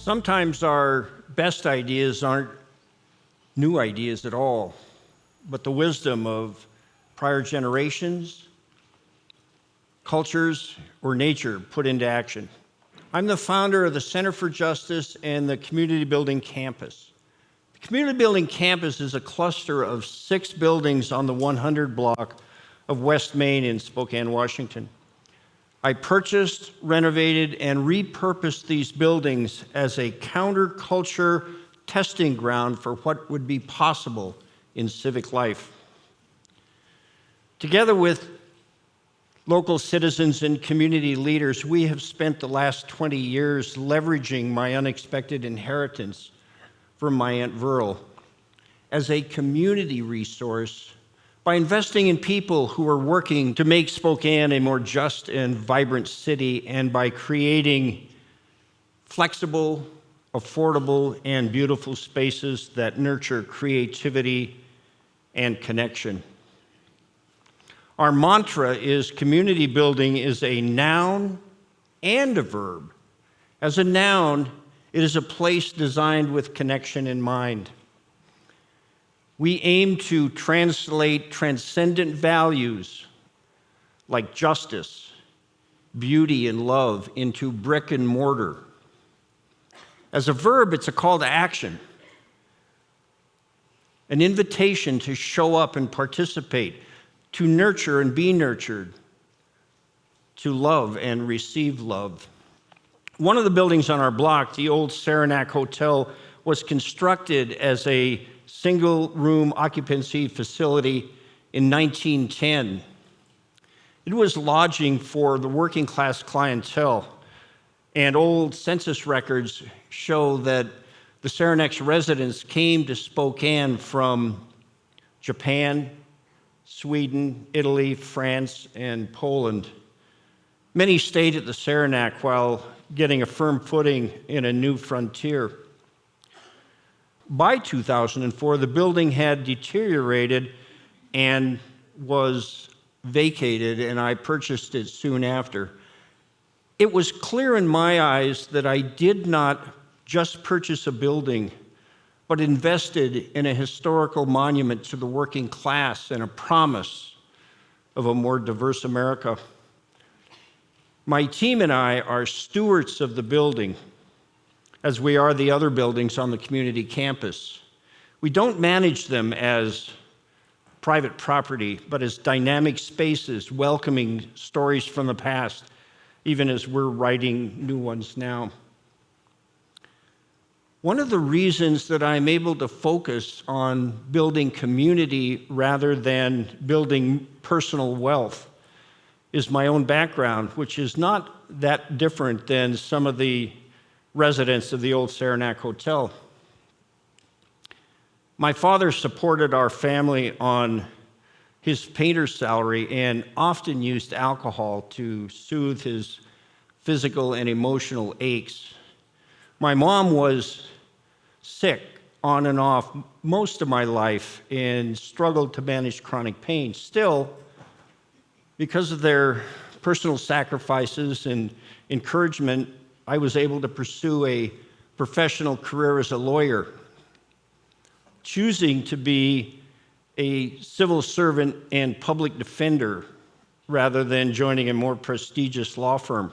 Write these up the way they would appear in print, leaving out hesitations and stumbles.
Sometimes our best ideas aren't new ideas at all, but the wisdom of prior generations, cultures, or nature put into action. I'm the founder of the Center for Justice and the Community Building Campus. The Community Building Campus is a cluster of 6 buildings on the 100 block of West Main in Spokane, Washington. I purchased, renovated, and repurposed these buildings as a counterculture testing ground for what would be possible in civic life. Together with local citizens and community leaders, we have spent the last 20 years leveraging my unexpected inheritance from my Aunt Verl as a community resource by investing in people who are working to make Spokane a more just and vibrant city, and by creating flexible, affordable, and beautiful spaces that nurture creativity and connection. Our mantra is community building is a noun and a verb. As a noun, it is a place designed with connection in mind. We aim to translate transcendent values like justice, beauty, and love into brick and mortar. As a verb, it's a call to action, an invitation to show up and participate, to nurture and be nurtured, to love and receive love. One of the buildings on our block, the old Saranac Hotel, was constructed as a single-room occupancy facility in 1910. It was lodging for the working-class clientele, and old census records show that the Saranac's residents came to Spokane from Japan, Sweden, Italy, France, and Poland. Many stayed at the Saranac while getting a firm footing in a new frontier. By 2004, the building had deteriorated and was vacated, and I purchased it soon after. It was clear in my eyes that I did not just purchase a building, but invested in a historical monument to the working class and a promise of a more diverse America. My team and I are stewards of the building, as we are the other buildings on the community campus. We don't manage them as private property, but as dynamic spaces welcoming stories from the past, even as we're writing new ones now. One of the reasons that I'm able to focus on building community rather than building personal wealth is my own background, which is not that different than some of the residents of the old Saranac Hotel. My father supported our family on his painter's salary and often used alcohol to soothe his physical and emotional aches. My mom was sick on and off most of my life and struggled to manage chronic pain. Still, because of their personal sacrifices and encouragement, I was able to pursue a professional career as a lawyer, choosing to be a civil servant and public defender rather than joining a more prestigious law firm.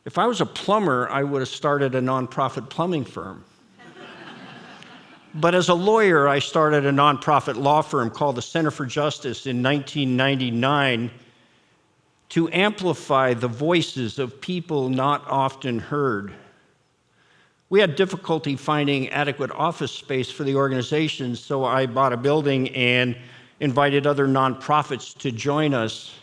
If I was a plumber, I would have started a nonprofit plumbing firm. But as a lawyer, I started a nonprofit law firm called the Center for Justice in 1999 to amplify the voices of people not often heard. We had difficulty finding adequate office space for the organization, so I bought a building and invited other nonprofits to join us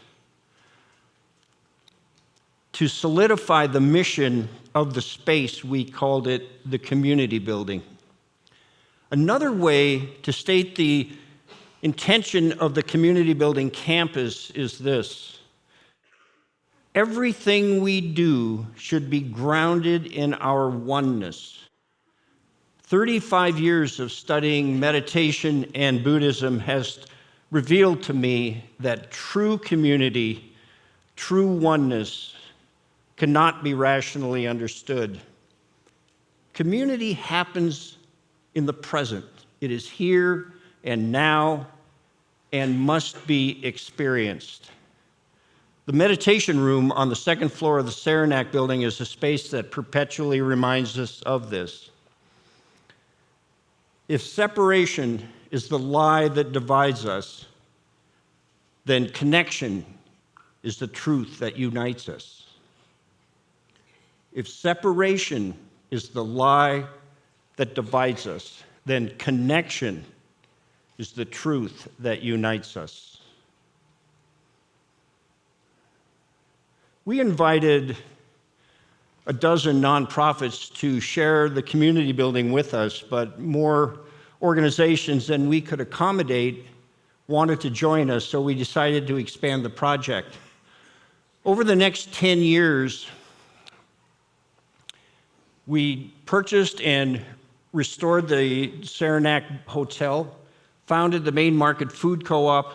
to solidify the mission of the space. We called it the community building. Another way to state the intention of the community building campus is this: everything we do should be grounded in our oneness. 35 years of studying meditation and Buddhism has revealed to me that true community, true oneness, cannot be rationally understood. Community happens in the present. It is here and now and must be experienced. The meditation room on the second floor of the Saranac building is a space that perpetually reminds us of this. If separation is the lie that divides us, then connection is the truth that unites us. If separation is the lie that divides us, then connection is the truth that unites us. We invited a dozen nonprofits to share the community building with us, but more organizations than we could accommodate wanted to join us, so we decided to expand the project. Over the next 10 years, we purchased and restored the Saranac Hotel, founded the Main Market Food Co-op,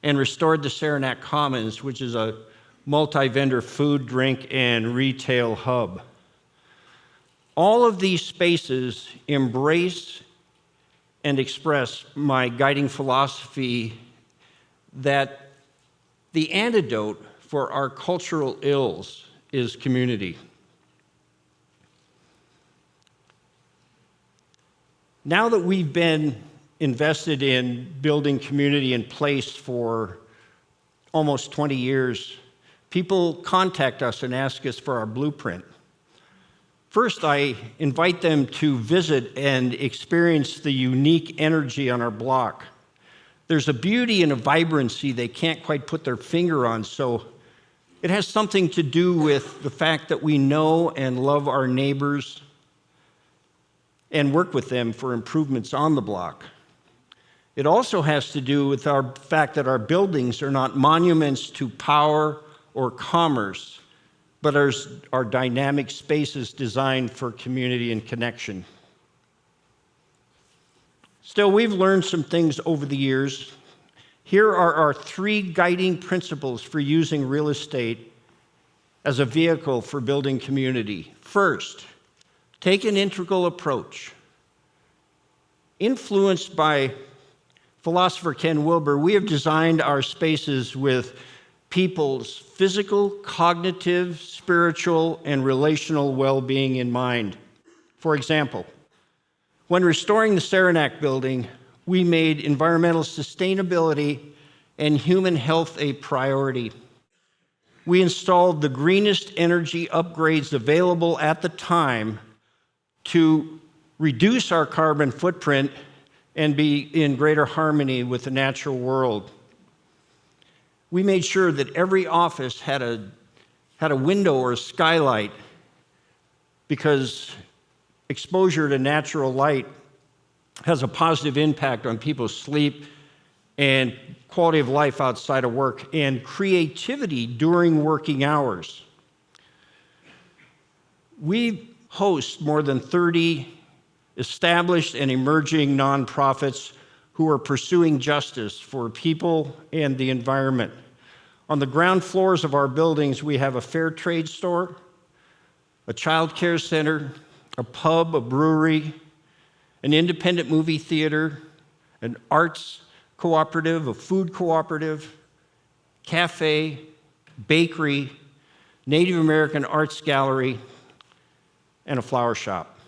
and restored the Saranac Commons, which is a multi-vendor food, drink, and retail hub. All of these spaces embrace and express my guiding philosophy that the antidote for our cultural ills is community. Now that we've been invested in building community in place for almost 20 years, people contact us and ask us for our blueprint. First, I invite them to visit and experience the unique energy on our block. There's a beauty and a vibrancy they can't quite put their finger on, so it has something to do with the fact that we know and love our neighbors and work with them for improvements on the block. It also has to do with our fact that our buildings are not monuments to power or commerce, but are dynamic spaces designed for community and connection. Still, we've learned some things over the years. Here are our 3 guiding principles for using real estate as a vehicle for building community. First, take an integral approach. Influenced by philosopher Ken Wilber, we have designed our spaces with people's physical, cognitive, spiritual, and relational well-being in mind. For example, when restoring the Saranac building, we made environmental sustainability and human health a priority. We installed the greenest energy upgrades available at the time to reduce our carbon footprint and be in greater harmony with the natural world. We made sure that every office had a window or a skylight because exposure to natural light has a positive impact on people's sleep and quality of life outside of work and creativity during working hours. We host more than 30 established and emerging nonprofits who are pursuing justice for people and the environment. On the ground floors of our buildings, we have a fair trade store, a child care center, a pub, a brewery, an independent movie theater, an arts cooperative, a food cooperative, cafe, bakery, Native American arts gallery, and a flower shop.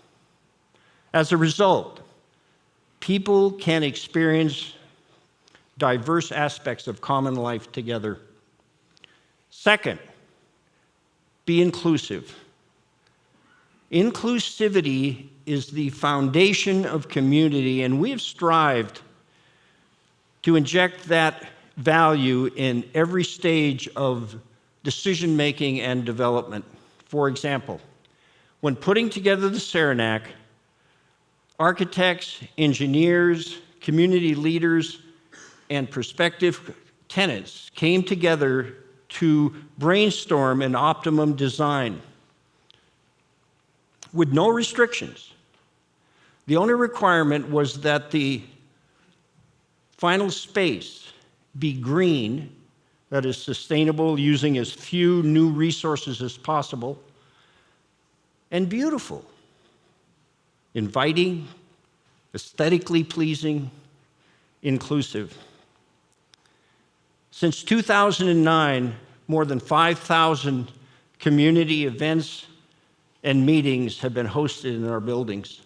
As a result, people can experience diverse aspects of common life together. Second, be inclusive. Inclusivity is the foundation of community, and we have strived to inject that value in every stage of decision-making and development. For example, when putting together the Saranac, architects, engineers, community leaders, and prospective tenants came together to brainstorm an optimum design with no restrictions. The only requirement was that the final space be green, that is sustainable, using as few new resources as possible, and beautiful, inviting, aesthetically pleasing, inclusive. Since 2009, more than 5,000 community events and meetings have been hosted in our buildings.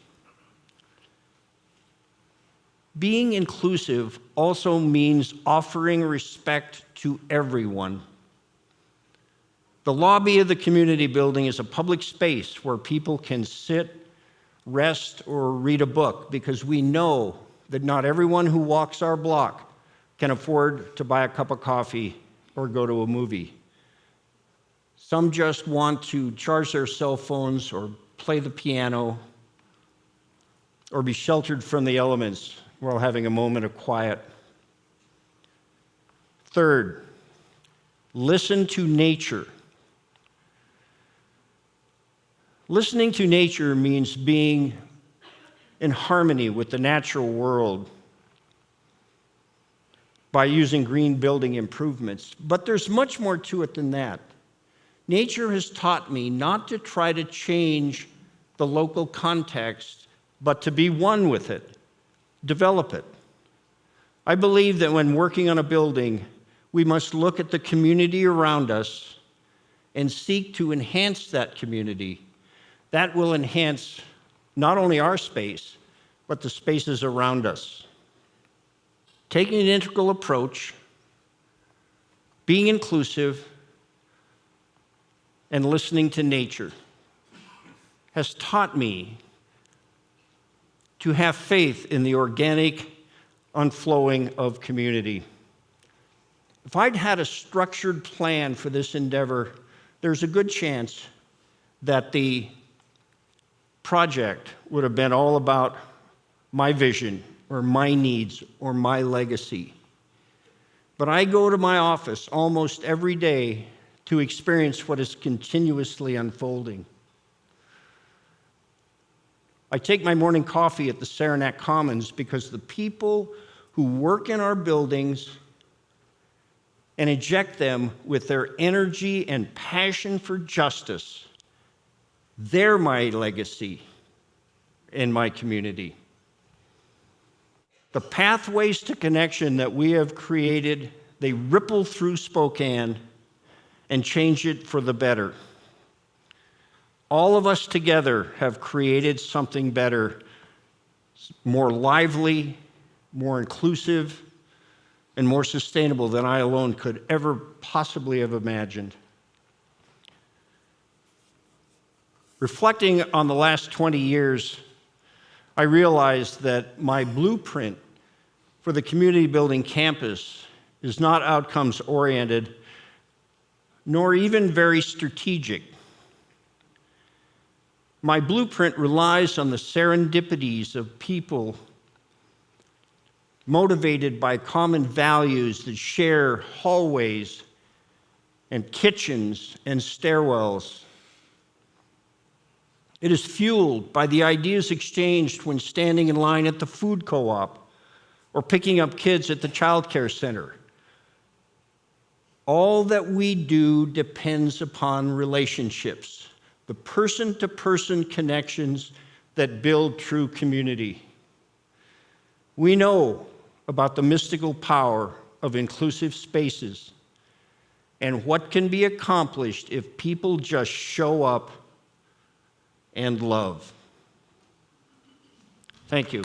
Being inclusive also means offering respect to everyone. The lobby of the community building is a public space where people can sit, rest, or read a book, because we know that not everyone who walks our block can afford to buy a cup of coffee or go to a movie. Some just want to charge their cell phones or play the piano or be sheltered from the elements while having a moment of quiet. Third, listen to nature. Listening to nature means being in harmony with the natural world by using green building improvements. But there's much more to it than that. Nature has taught me not to try to change the local context, but to be one with it, develop it. I believe that when working on a building, we must look at the community around us and seek to enhance that community. That will enhance not only our space, but the spaces around us. Taking an integral approach, being inclusive, and listening to nature has taught me to have faith in the organic unflowing of community. If I'd had a structured plan for this endeavor, there's a good chance that the project would have been all about my vision or my needs or my legacy. But I go to my office almost every day to experience what is continuously unfolding. I take my morning coffee at the Saranac Commons because the people who work in our buildings and inject them with their energy and passion for justice, they're my legacy in my community. The pathways to connection that we have created, they ripple through Spokane and change it for the better. All of us together have created something better, more lively, more inclusive, and more sustainable than I alone could ever possibly have imagined. Reflecting on the last 20 years, I realized that my blueprint for the community building campus is not outcomes-oriented, nor even very strategic. My blueprint relies on the serendipities of people motivated by common values that share hallways and kitchens and stairwells. It is fueled by the ideas exchanged when standing in line at the food co-op or picking up kids at the child care center. All that we do depends upon relationships, the person-to-person connections that build true community. We know about the mystical power of inclusive spaces and what can be accomplished if people just show up and love. Thank you.